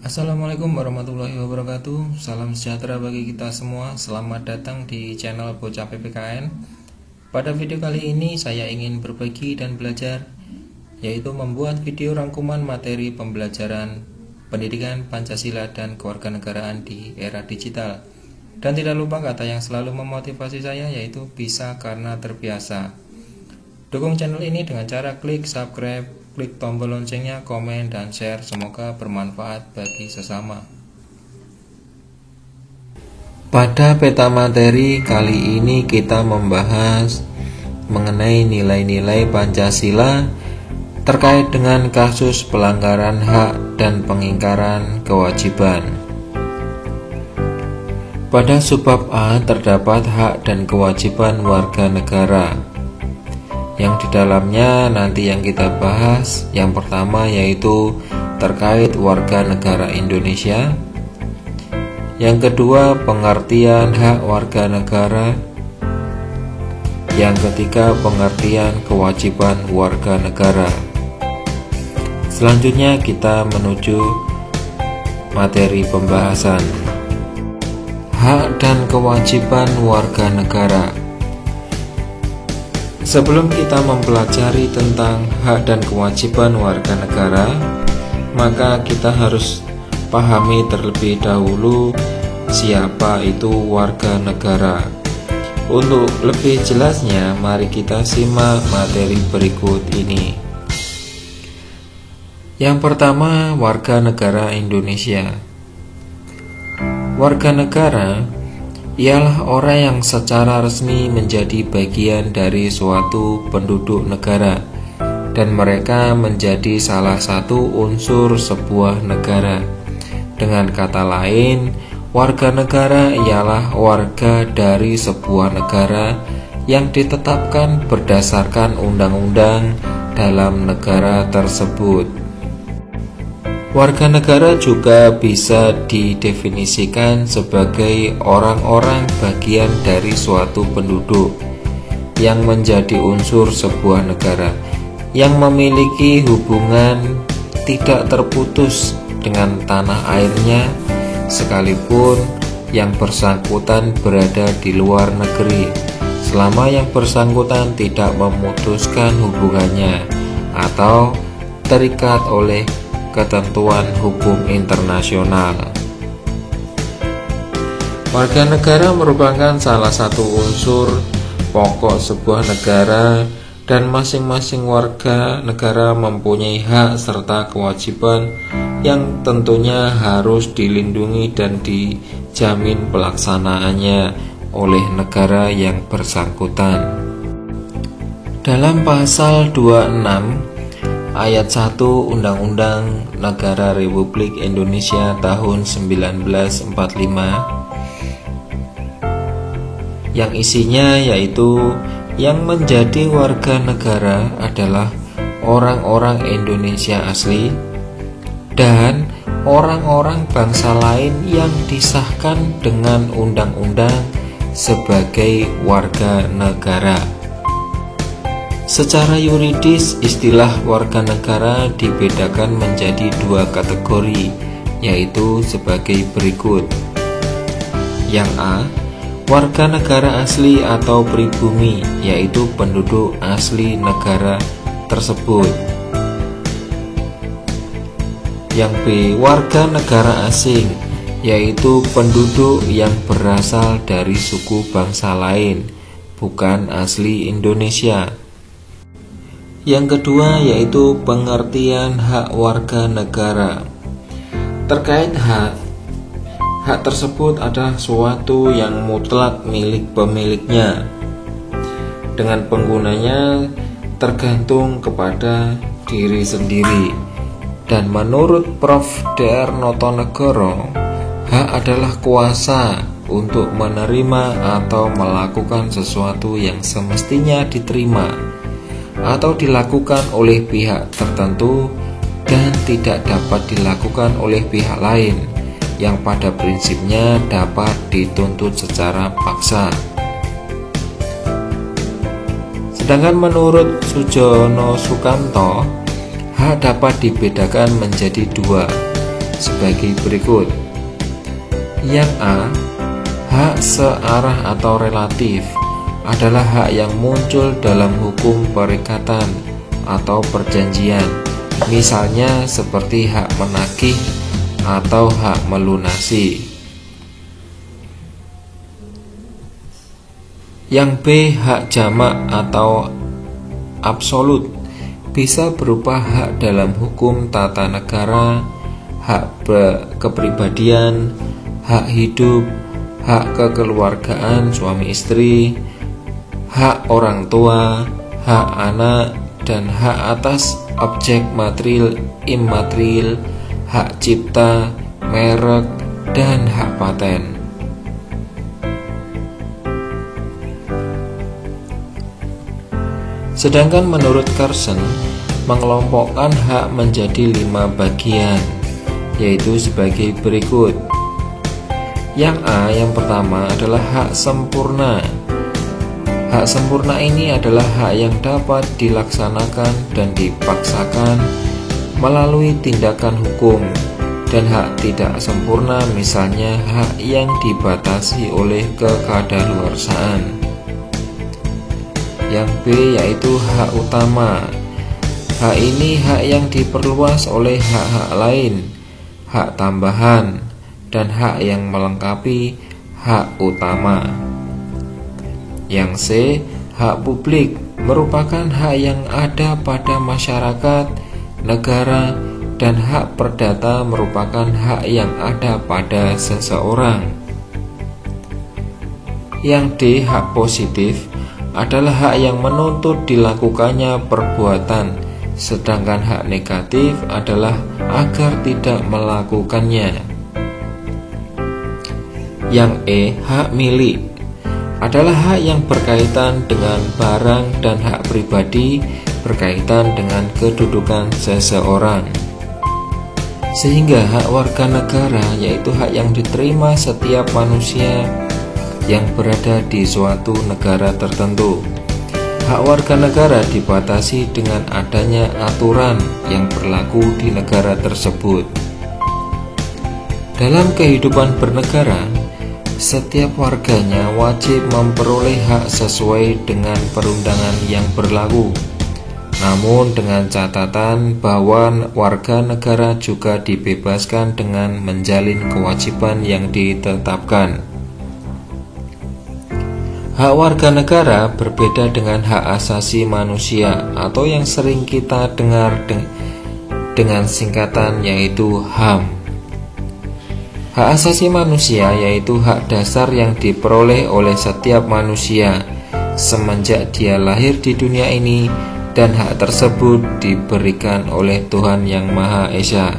Assalamualaikum warahmatullahi wabarakatuh. Salam sejahtera bagi kita semua. Selamat datang di channel Bocah PPKN. Pada video kali ini saya ingin berbagi dan belajar, yaitu membuat video rangkuman materi pembelajaran pendidikan Pancasila dan kewarganegaraan di era digital. Dan tidak lupa kata yang selalu memotivasi saya, yaitu bisa karena terbiasa. Dukung channel ini dengan cara klik subscribe, klik tombol loncengnya, komen, dan share. Semoga bermanfaat bagi sesama. Pada peta materi kali ini kita membahas mengenai nilai-nilai Pancasila terkait dengan kasus pelanggaran hak dan pengingkaran kewajiban. Pada subbab A terdapat hak dan kewajiban warga negara, yang di dalamnya nanti yang kita bahas yang pertama yaitu terkait warga negara Indonesia, yang kedua pengertian hak warga negara, yang ketiga pengertian kewajiban warga negara. Selanjutnya kita menuju materi pembahasan hak dan kewajiban warga negara. Sebelum kita mempelajari tentang hak dan kewajiban warga negara, maka kita harus pahami terlebih dahulu siapa itu warga negara. Untuk lebih jelasnya, mari kita simak materi berikut ini. Yang pertama, warga negara Indonesia. Warga negara ialah orang yang secara resmi menjadi bagian dari suatu penduduk negara, dan mereka menjadi salah satu unsur sebuah negara. Dengan kata lain, warga negara ialah warga dari sebuah negara yang ditetapkan berdasarkan undang-undang dalam negara tersebut. Warga negara juga bisa didefinisikan sebagai orang-orang bagian dari suatu penduduk yang menjadi unsur sebuah negara, yang memiliki hubungan tidak terputus dengan tanah airnya, sekalipun yang bersangkutan berada di luar negeri, selama yang bersangkutan tidak memutuskan hubungannya atau terikat oleh ketentuan hukum internasional. Warga negara merupakan salah satu unsur pokok sebuah negara, dan masing-masing warga negara mempunyai hak serta kewajiban yang tentunya harus dilindungi dan dijamin pelaksanaannya oleh negara yang bersangkutan. Dalam pasal 26 Ayat 1 Undang-Undang Negara Republik Indonesia tahun 1945, yang isinya yaitu yang menjadi warga negara adalah orang-orang Indonesia asli dan orang-orang bangsa lain yang disahkan dengan undang-undang sebagai warga negara. Secara yuridis, istilah warga negara dibedakan menjadi dua kategori, yaitu sebagai berikut. Yang A, warga negara asli atau pribumi, yaitu penduduk asli negara tersebut. Yang B, warga negara asing, yaitu penduduk yang berasal dari suku bangsa lain, bukan asli Indonesia. Yang kedua yaitu pengertian hak warga negara. Terkait hak tersebut adalah suatu yang mutlak milik pemiliknya, dengan penggunanya tergantung kepada diri sendiri. Dan menurut Prof. Dr. Notonegoro, hak adalah kuasa untuk menerima atau melakukan sesuatu yang semestinya diterima atau dilakukan oleh pihak tertentu dan tidak dapat dilakukan oleh pihak lain, yang pada prinsipnya dapat dituntut secara paksa. Sedangkan menurut Sujono Sukamto, hak dapat dibedakan menjadi dua, sebagai berikut. Yang A, hak searah atau relatif adalah hak yang muncul dalam hukum perikatan atau perjanjian, misalnya seperti hak menagih atau hak melunasi. Yang B, hak jamak atau absolut, bisa berupa hak dalam hukum tata negara, hak kepribadian, hak hidup, hak kekeluargaan suami istri, hak orang tua, hak anak, dan hak atas objek material immaterial, hak cipta, merek, dan hak paten. Sedangkan menurut Carson, mengelompokkan hak menjadi 5 bagian, yaitu sebagai berikut. Yang A, yang pertama adalah hak sempurna. Hak sempurna ini adalah hak yang dapat dilaksanakan dan dipaksakan melalui tindakan hukum, dan hak tidak sempurna misalnya hak yang dibatasi oleh kekadaluarsaan. Yang B, yaitu hak utama. Hak ini hak yang diperluas oleh hak-hak lain, hak tambahan, dan hak yang melengkapi hak utama. Yang C, hak publik, merupakan hak yang ada pada masyarakat, negara, dan hak perdata merupakan hak yang ada pada seseorang. Yang D, hak positif, adalah hak yang menuntut dilakukannya perbuatan, sedangkan hak negatif adalah agar tidak melakukannya. Yang E, hak milik, adalah hak yang berkaitan dengan barang, dan hak pribadi berkaitan dengan kedudukan seseorang. Sehingga hak warga negara yaitu hak yang diterima setiap manusia yang berada di suatu negara tertentu. Hak warga negara dibatasi dengan adanya aturan yang berlaku di negara tersebut. Dalam kehidupan bernegara, setiap warganya wajib memperoleh hak sesuai dengan perundangan yang berlaku. Namun dengan catatan bahwa warga negara juga dibebaskan dengan menjalin kewajiban yang ditetapkan. Hak warga negara berbeda dengan hak asasi manusia atau yang sering kita dengar dengan singkatan yaitu HAM. Hak asasi manusia yaitu hak dasar yang diperoleh oleh setiap manusia semenjak dia lahir di dunia ini, dan hak tersebut diberikan oleh Tuhan Yang Maha Esa.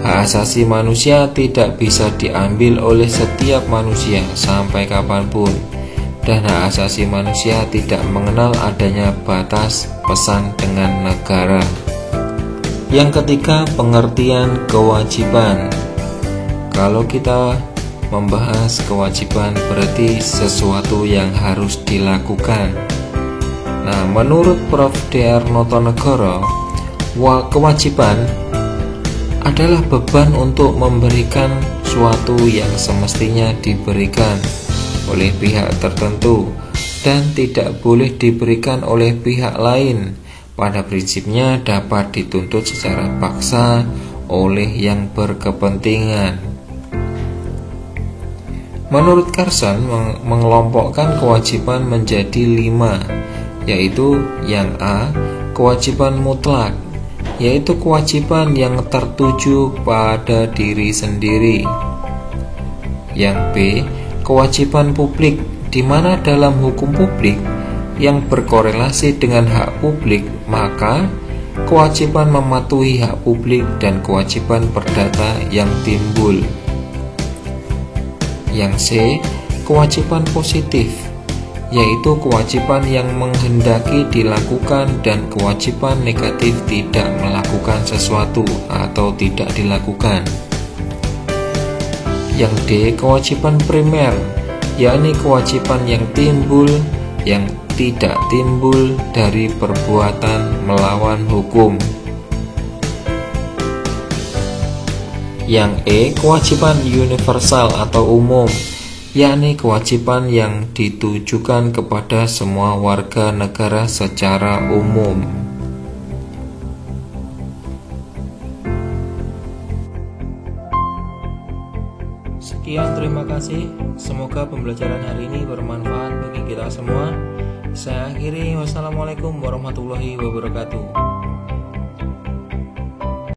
Hak asasi manusia tidak bisa diambil oleh setiap manusia sampai kapanpun, dan hak asasi manusia tidak mengenal adanya batas pesan dengan negara. Yang ketiga, pengertian kewajiban. Kalau kita membahas kewajiban berarti sesuatu yang harus dilakukan. Nah, menurut Prof. Dr. Notonegoro, kewajiban adalah beban untuk memberikan suatu yang semestinya diberikan oleh pihak tertentu dan tidak boleh diberikan oleh pihak lain. Pada prinsipnya dapat dituntut secara paksa oleh yang berkepentingan. Menurut Carson, mengelompokkan kewajiban menjadi 5, yaitu yang A, kewajiban mutlak, yaitu kewajiban yang tertuju pada diri sendiri. Yang B, kewajiban publik, di mana dalam hukum publik yang berkorelasi dengan hak publik, maka kewajiban mematuhi hak publik dan kewajiban perdata yang timbul. Yang C, kewajiban positif, yaitu kewajiban yang menghendaki dilakukan dan kewajiban negatif tidak melakukan sesuatu atau tidak dilakukan. Yang D, kewajiban primer, yakni kewajiban yang timbul yang tidak timbul dari perbuatan melawan hukum. Yang E, kewajiban universal atau umum, yakni kewajiban yang ditujukan kepada semua warga negara secara umum. Sekian, terima kasih. Semoga pembelajaran hari ini bermanfaat bagi kita semua. Saya akhiri, wassalamualaikum warahmatullahi wabarakatuh.